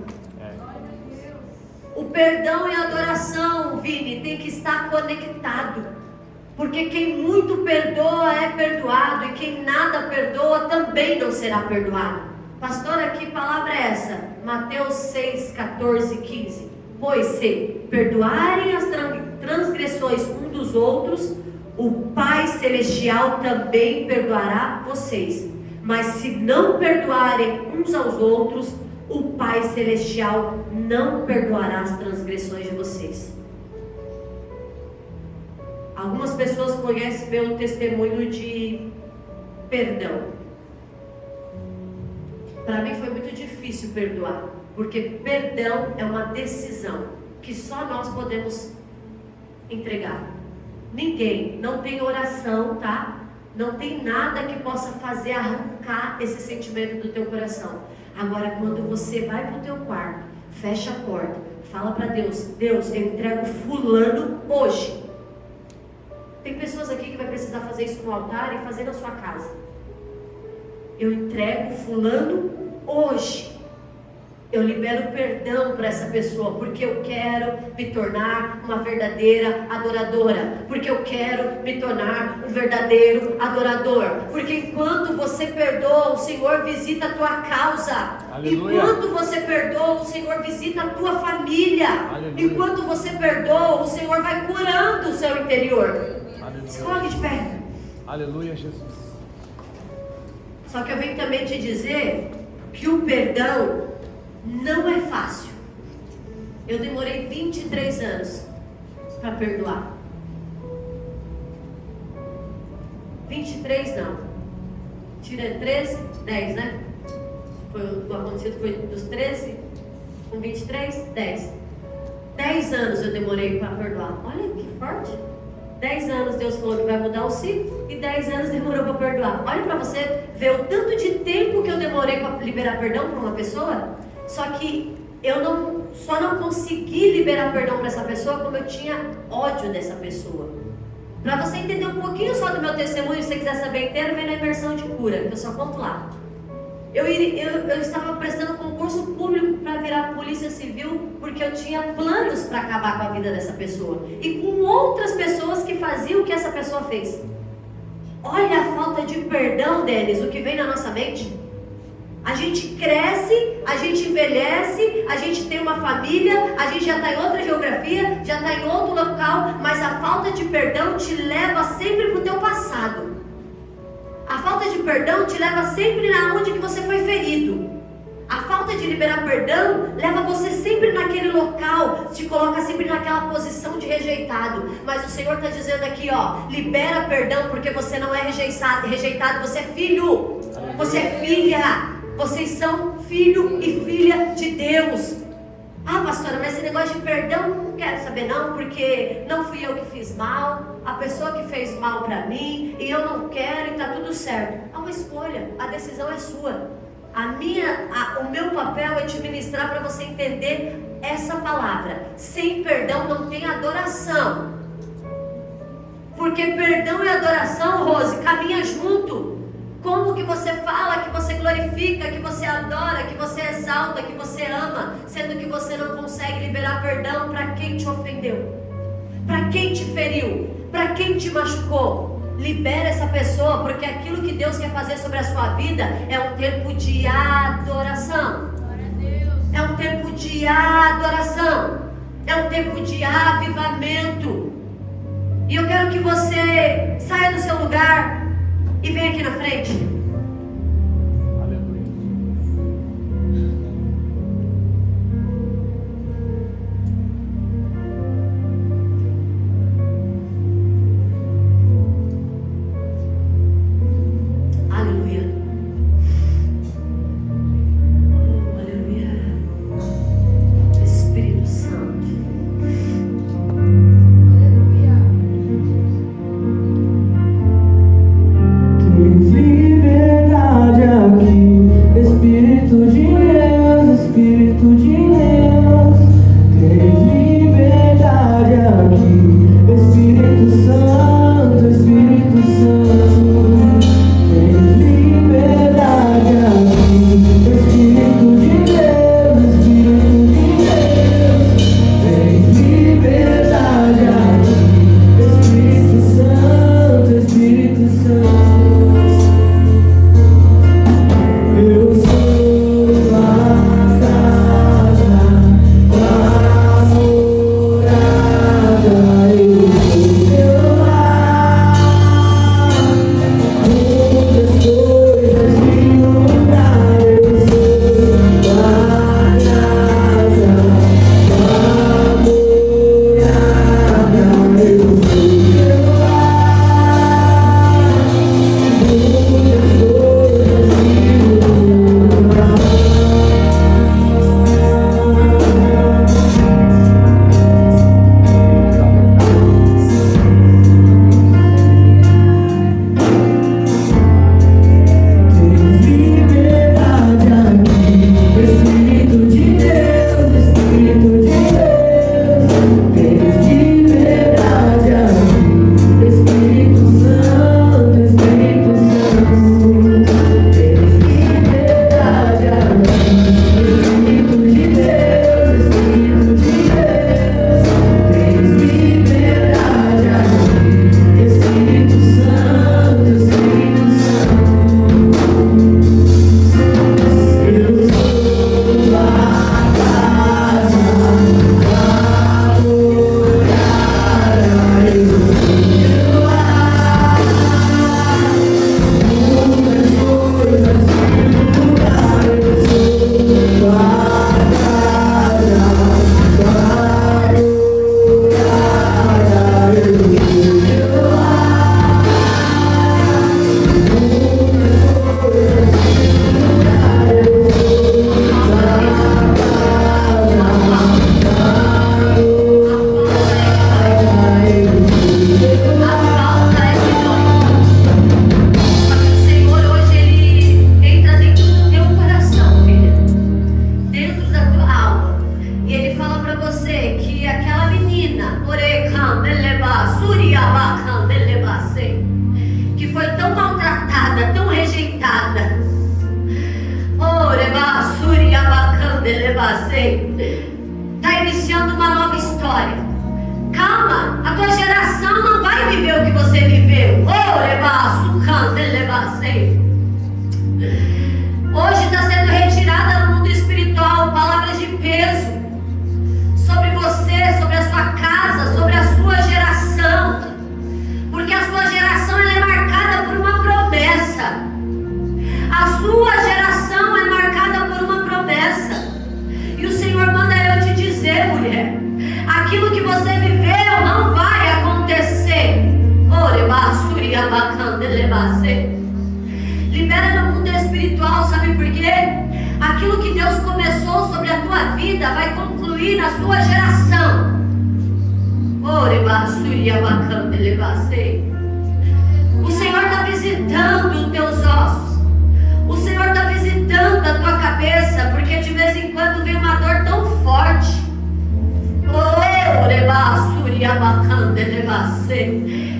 O perdão e a adoração, Vini, tem que estar conectado. Porque quem muito perdoa é perdoado, e quem nada perdoa também não será perdoado. Pastora, que palavra é essa? Mateus 6, 14, 15. Pois se perdoarem as transgressões um dos outros, o Pai Celestial também perdoará vocês. Mas se não perdoarem uns aos outros, o Pai Celestial não perdoará as transgressões de vocês. Algumas pessoas conhecem pelo testemunho de perdão. Para mim foi muito difícil perdoar, porque perdão é uma decisão que só nós podemos entregar. Ninguém, não tem oração, tá? Não tem nada que possa fazer arrancar esse sentimento do teu coração. Agora, quando você vai para o teu quarto, fecha a porta, fala para Deus: Deus, eu entrego fulano hoje. Tem pessoas aqui que vai precisar fazer isso no altar e fazer na sua casa. Eu entrego fulano hoje. Eu libero perdão para essa pessoa, porque eu quero me tornar uma verdadeira adoradora. Porque eu quero me tornar um verdadeiro adorador. Porque enquanto você perdoa, o Senhor visita a tua causa. Aleluia. Enquanto você perdoa, o Senhor visita a tua família. Aleluia. Enquanto você perdoa, o Senhor vai curando o seu interior. Se coloque de pé. Aleluia, Jesus. Só que eu venho também te dizer que o perdão não é fácil. Eu demorei 23 anos para perdoar. 23 não. Tira 13, 10, né? O acontecido foi dos 13 com 23, 10. 10 anos eu demorei para perdoar. Olha que forte. 10 anos Deus falou que vai mudar o ciclo, e 10 anos demorou para perdoar. Olha para você ver o tanto de tempo que eu demorei para liberar perdão para uma pessoa. Só que eu só não consegui liberar perdão para essa pessoa como eu tinha ódio dessa pessoa. Para você entender um pouquinho só do meu testemunho, se você quiser saber inteiro, vem na imersão de cura, que eu só conto lá. Eu estava prestando concurso público para virar polícia civil, porque eu tinha planos para acabar com a vida dessa pessoa, e com outras pessoas que faziam o que essa pessoa fez. Olha a falta de perdão, Denis, o que vem na nossa mente. A gente cresce, a gente envelhece, a gente tem uma família, a gente já está em outra geografia, já está em outro local, mas a falta de perdão te leva sempre para o teu passado. A falta de perdão te leva sempre na onde que você foi ferido. A falta de liberar perdão leva você sempre naquele local, te coloca sempre naquela posição de rejeitado. Mas o Senhor está dizendo aqui, ó, libera perdão, porque você não é rejeitado, você é filho, você é filha. Vocês são filho e filha de Deus. Ah, pastora, mas esse negócio de perdão não quero saber não, porque não fui eu que fiz mal, a pessoa que fez mal para mim, e eu não quero, e tá tudo certo. É uma escolha, a decisão é sua. O meu papel é te ministrar para você entender essa palavra. Sem perdão não tem adoração. Porque perdão e adoração, Rose, caminha junto. Como que você fala, que você glorifica, que você adora, que você exalta, que você ama, sendo que você não consegue liberar perdão para quem te ofendeu, para quem te feriu, para quem te machucou? Libera essa pessoa, porque aquilo que Deus quer fazer sobre a sua vida é um tempo de adoração. É um tempo de adoração. É um tempo de avivamento. E eu quero que você saia do seu lugar e venha aqui na frente. Aleluia. que foi tão maltratada, tão rejeitada, está iniciando uma nova história. Calma, a tua geração não vai viver o que você viveu. Hoje está sendo retirada no mundo espiritual palavras de peso sobre você, sobre a sua casa, sobre a sua geração, porque a sua geração ela é marcada por uma promessa. A sua geração é marcada por uma promessa. E o Senhor manda eu te dizer, mulher, aquilo que você viveu não vai acontecer. Libera no mundo espiritual, sabe por quê? Aquilo que Deus começou sobre a tua vida vai concluir na sua geração. O Senhor está visitando os teus ossos. O Senhor está visitando a tua cabeça, porque de vez em quando vem uma dor tão forte.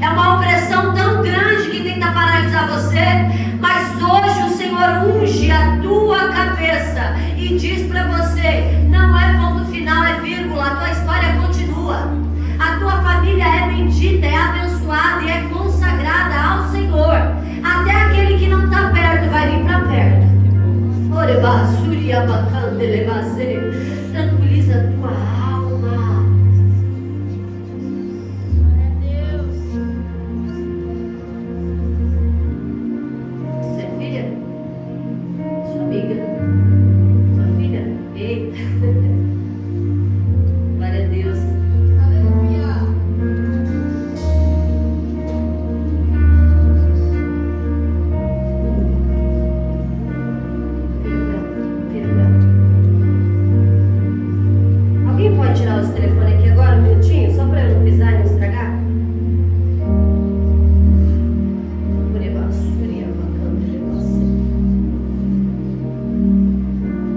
É uma opressão tão grande que tenta paralisar você, mas hoje o Senhor unge a tua cabeça e diz para você: não é ponto final, é vírgula, a tua história continua. A tua família é bendita, é abençoada e é consagrada ao Senhor. Até aquele que não está perto vai vir para perto. Tranquiliza a tua alma. Você é filha? Sua amiga? Sua filha? Eita. Glória a Deus. Alguém pode tirar esse telefone aqui agora, um minutinho, só para eu não pisar e não estragar?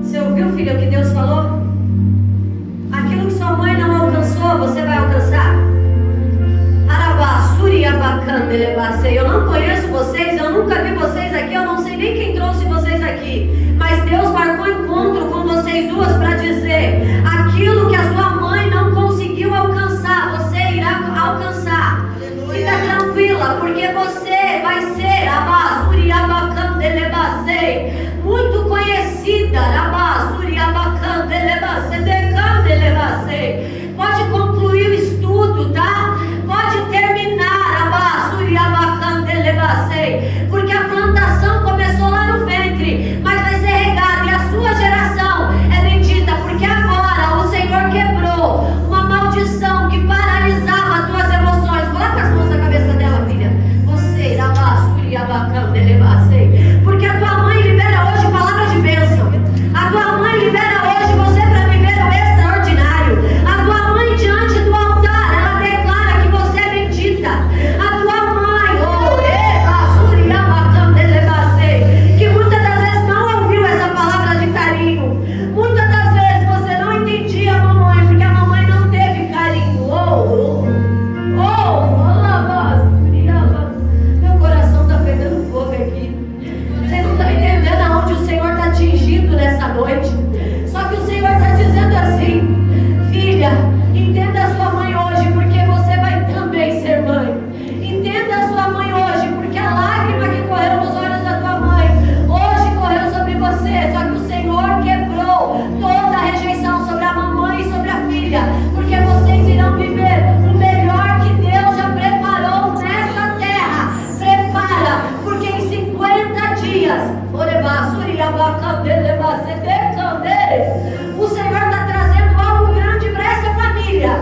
Você ouviu, filha, o que Deus falou? Aquilo que sua mãe não alcançou, você vai alcançar. Eu não conheço vocês, eu nunca vi vocês aqui, eu não sei nem quem trouxe vocês aqui, mas Deus marcou encontro com vocês duas para dizer: aquilo que a sua mãe não conseguiu alcançar, você irá alcançar. Fica tranquila, porque você vai ser muito conhecida. Pode concluir o estudo, tá? Pode terminar, porque a plantação começou lá no ventre, mas vai ser regada, e a sua geração é bendita, porque agora o Senhor quebrou uma maldição que paralisava as tuas emoções. Coloca as mãos na cabeça dela, filha. Você irá porque a tua mãe libera hoje palavra de bênção. A tua mãe libera hoje você para viver o extraordinário. A tua mãe diante do altar, ela declara que você é bendita. A tua mãe, que muitas das vezes não ouviu essa palavra de carinho. Muitas das vezes você não entendia a mamãe, porque a mamãe não teve carinho. Meu coração está pegando fogo aqui. Você não está entendendo aonde o Senhor está atingindo nessa noite. Só que o Senhor está dizendo assim: filha, entenda a sua mãe hoje, porque você vai também ser mãe. Entenda a sua mãe hoje, porque a lágrima que correu nos olhos da tua mãe hoje correu sobre você. Só que o Senhor quebrou toda a rejeição sobre a mamãe e sobre a filha, porque vocês irão viver o melhor que Deus já preparou nessa terra. Prepara, porque em 50 dias o Senhor está trazendo algo grande para essa família.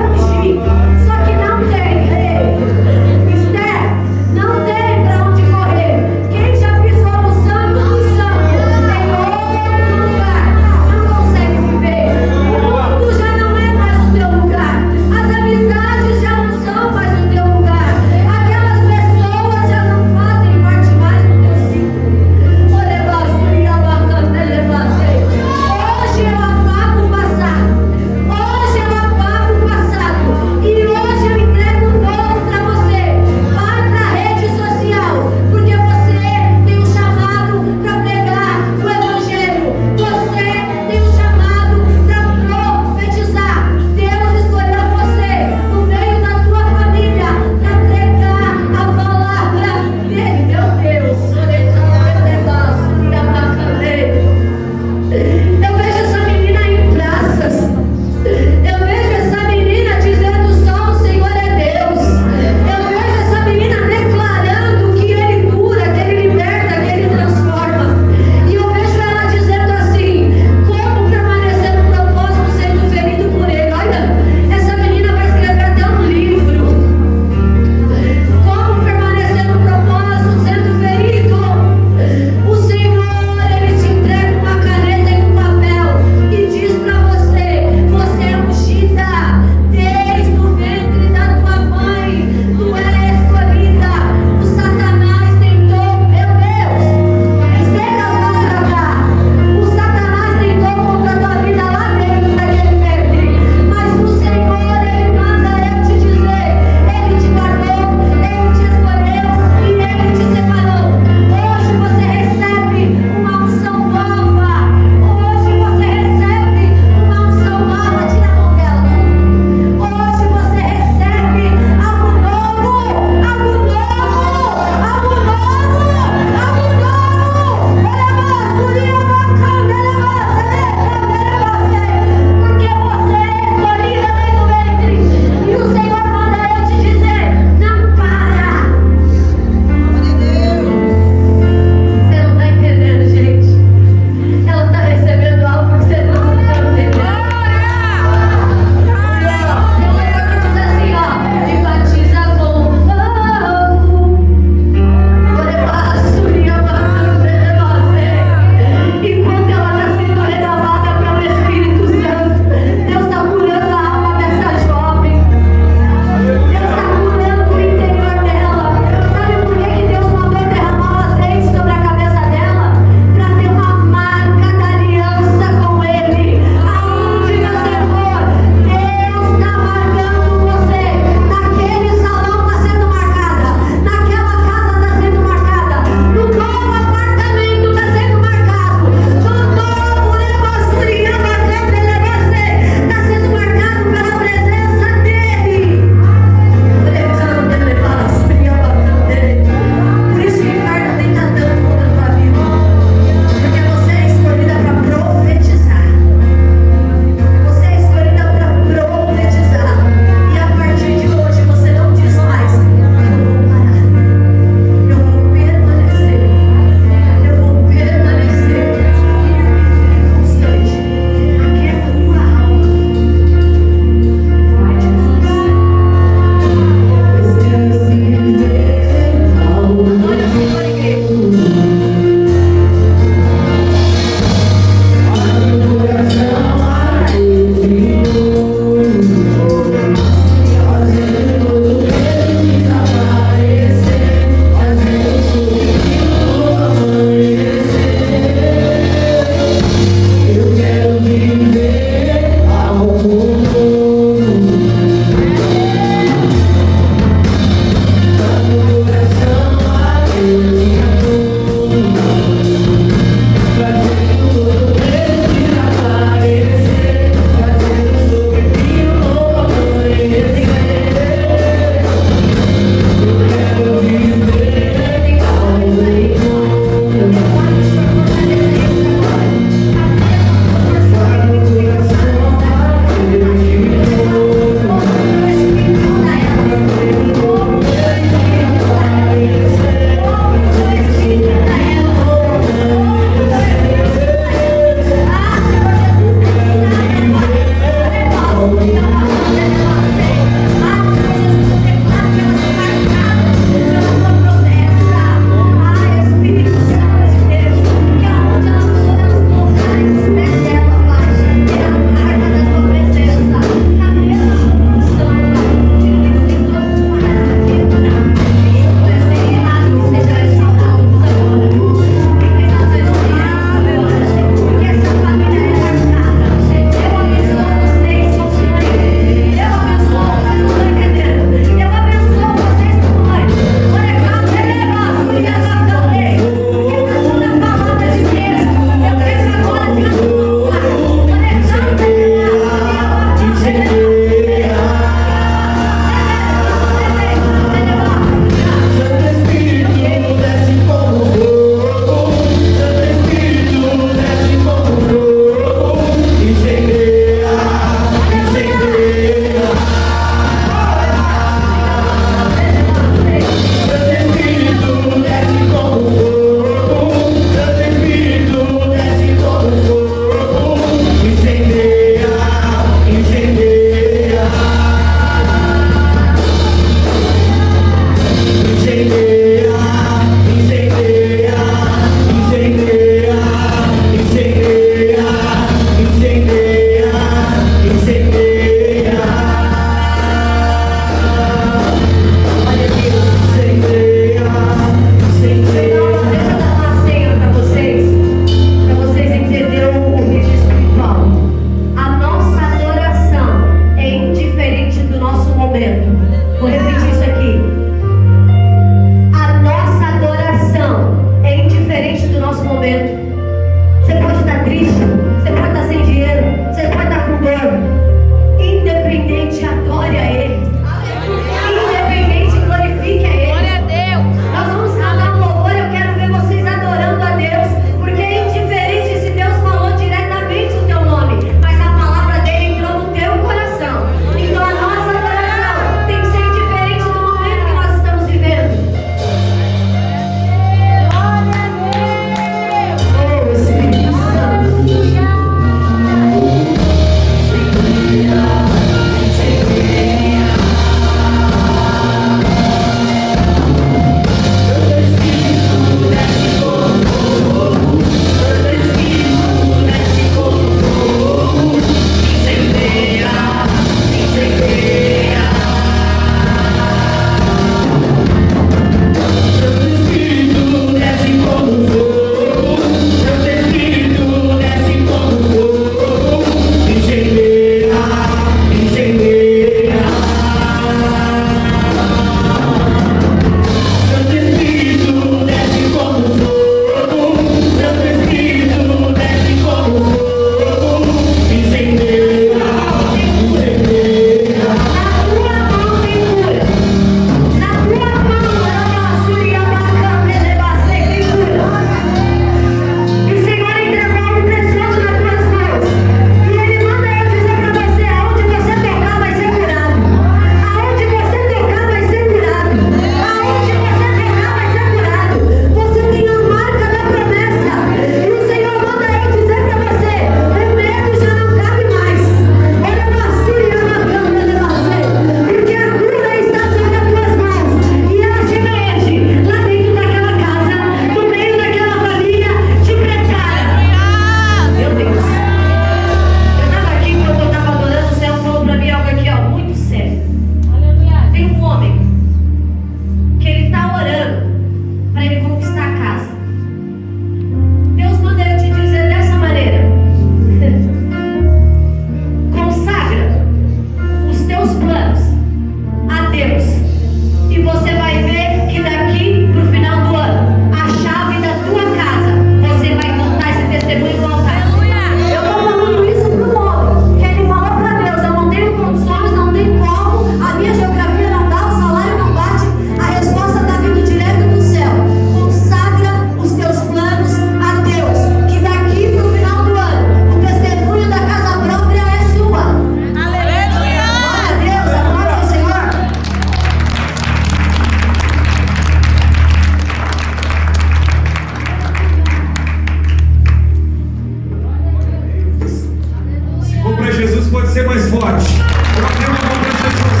Jesus pode ser mais forte. Bateu a mão para Jesus.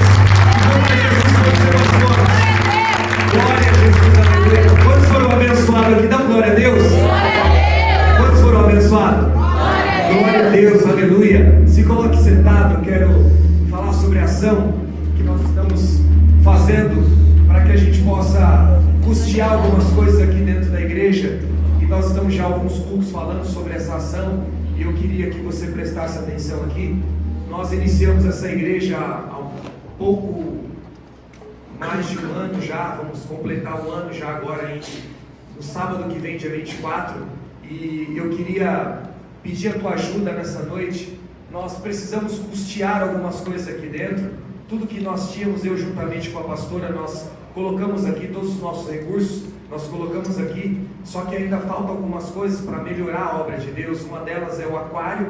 O nome de Jesus pode ser mais forte. Glória a Jesus, aleluia. Quantos foram abençoados aqui? Dá glória a Deus. Quantos foram abençoados? Glória a Deus, aleluia. Se coloque sentado, eu quero falar sobre a ação que nós estamos fazendo para que a gente possa custear algumas coisas aqui dentro da igreja. E nós estamos já há alguns cultos falando sobre essa ação. E eu queria que você prestasse atenção aqui. Nós iniciamos essa igreja há um pouco mais de um ano já. Vamos completar um ano já agora no sábado que vem, dia 24. E eu queria pedir a tua ajuda nessa noite. Nós precisamos custear algumas coisas aqui dentro. Tudo que nós tínhamos, eu juntamente com a pastora, nós colocamos aqui todos os nossos recursos, nós colocamos aqui, só que ainda faltam algumas coisas para melhorar a obra de Deus. Uma delas é o aquário,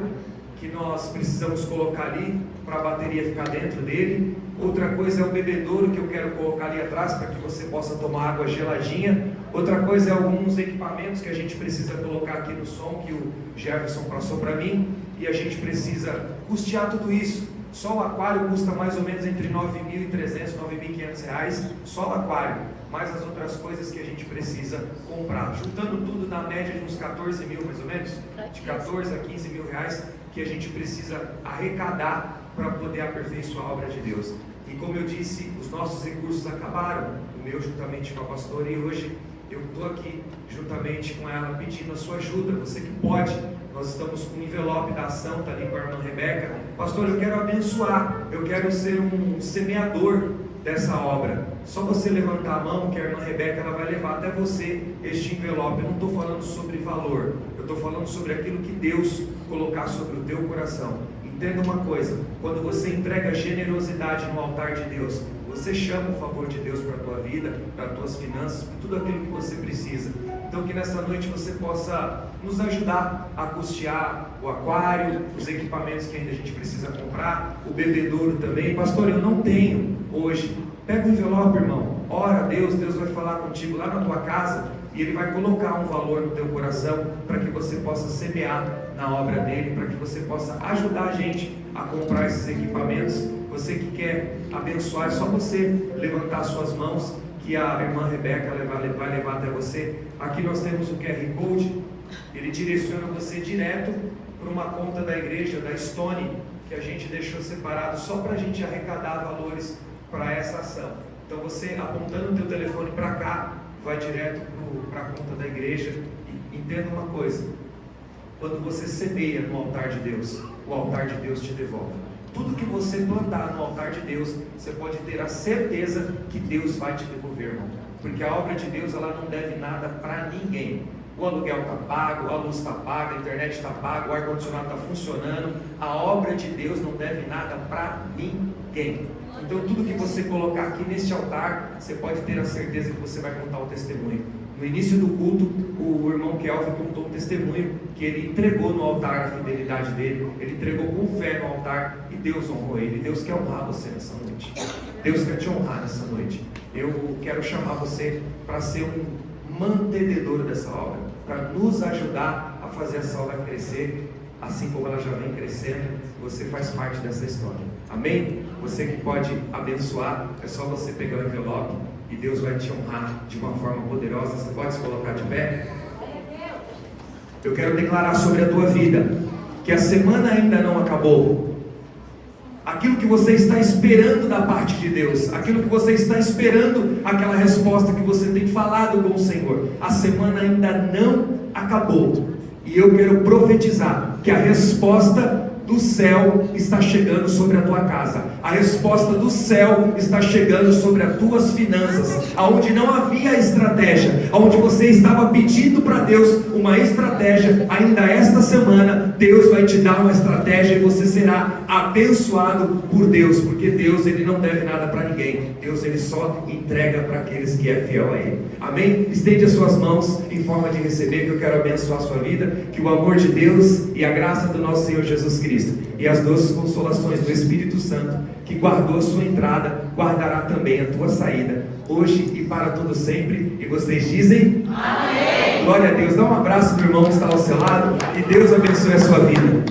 que nós precisamos colocar ali, para a bateria ficar dentro dele. Outra coisa é o bebedouro, que eu quero colocar ali atrás, para que você possa tomar água geladinha. Outra coisa é alguns equipamentos que a gente precisa colocar aqui no som, que o Jefferson passou para mim, e a gente precisa custear tudo isso. Só o aquário custa mais ou menos entre R$ 9.300 e R$ 9.500, só o aquário, mais as outras coisas que a gente precisa comprar. Juntando tudo, na média de uns 14 mil mais ou menos, de 14 a 15 mil reais, que a gente precisa arrecadar para poder aperfeiçoar a obra de Deus. E como eu disse, os nossos recursos acabaram, o meu juntamente com a pastora, e hoje eu estou aqui juntamente com ela pedindo a sua ajuda. Você que pode, nós estamos com o envelope da ação, está ali com a irmã Rebeca. Pastor, eu quero abençoar, eu quero ser um semeador dessa obra. Só você levantar a mão que a irmã Rebeca ela vai levar até você este envelope. Eu não estou falando sobre valor, eu estou falando sobre aquilo que Deus colocar sobre o teu coração. Entenda uma coisa, quando você entrega generosidade no altar de Deus, você chama o favor de Deus para a tua vida, para as tuas finanças, para tudo aquilo que você precisa. Então que nessa noite você possa nos ajudar a custear o aquário, os equipamentos que ainda a gente precisa comprar, o bebedouro também. Pastor, eu não tenho hoje. Pega o envelope, irmão, ora a Deus, Deus vai falar contigo lá na tua casa e Ele vai colocar um valor no teu coração para que você possa semear na obra dele, para que você possa ajudar a gente a comprar esses equipamentos. Você que quer abençoar, é só você levantar suas mãos que a irmã Rebeca vai levar até você. Aqui nós temos o QR Code, ele direciona você direto para uma conta da igreja, da Stone, que a gente deixou separado só para a gente arrecadar valores para essa ação. Então você apontando o teu telefone para cá, vai direto para a conta da igreja. E entenda uma coisa, quando você semeia no altar de Deus, o altar de Deus te devolve. Tudo que você plantar no altar de Deus, você pode ter a certeza que Deus vai te devolver, irmão. Porque a obra de Deus, ela não deve nada para ninguém. O aluguel está pago, a luz está paga, a internet está paga, o ar-condicionado está funcionando. A obra de Deus não deve nada para ninguém. Então tudo que você colocar aqui neste altar, você pode ter a certeza que você vai contar o testemunho. No início do culto, o irmão Kelvin contou um testemunho que ele entregou no altar a fidelidade dele, ele entregou com fé no altar e Deus honrou ele. Deus quer honrar você nessa noite. Deus quer te honrar nessa noite. Eu quero chamar você para ser um mantenedor dessa obra, para nos ajudar a fazer essa obra crescer, assim como ela já vem crescendo. Você faz parte dessa história. Amém? Você que pode abençoar, é só você pegar o envelope e Deus vai te honrar de uma forma poderosa. Você pode se colocar de pé? Eu quero declarar sobre a tua vida que a semana ainda não acabou. Aquilo que você está esperando da parte de Deus, aquilo que você está esperando, aquela resposta que você tem falado com o Senhor, a semana ainda não acabou. E eu quero profetizar que a resposta do céu está chegando sobre a tua casa. A resposta do céu está chegando sobre as tuas finanças. Aonde não havia estratégia, aonde você estava pedindo para Deus uma estratégia, ainda esta semana Deus vai te dar uma estratégia e você será abençoado por Deus, porque Deus, Ele não deve nada para ninguém. Deus, Ele só entrega para aqueles que é fiel a Ele. Amém? Estende as suas mãos em forma de receber, que eu quero abençoar a sua vida. Que o amor de Deus e a graça do nosso Senhor Jesus Cristo e as doces consolações do Espírito Santo, que guardou a sua entrada, guardará também a tua saída, hoje e para todo sempre. E vocês dizem? Amém! Glória a Deus. Dá um abraço do irmão que está ao seu lado e Deus abençoe a sua vida.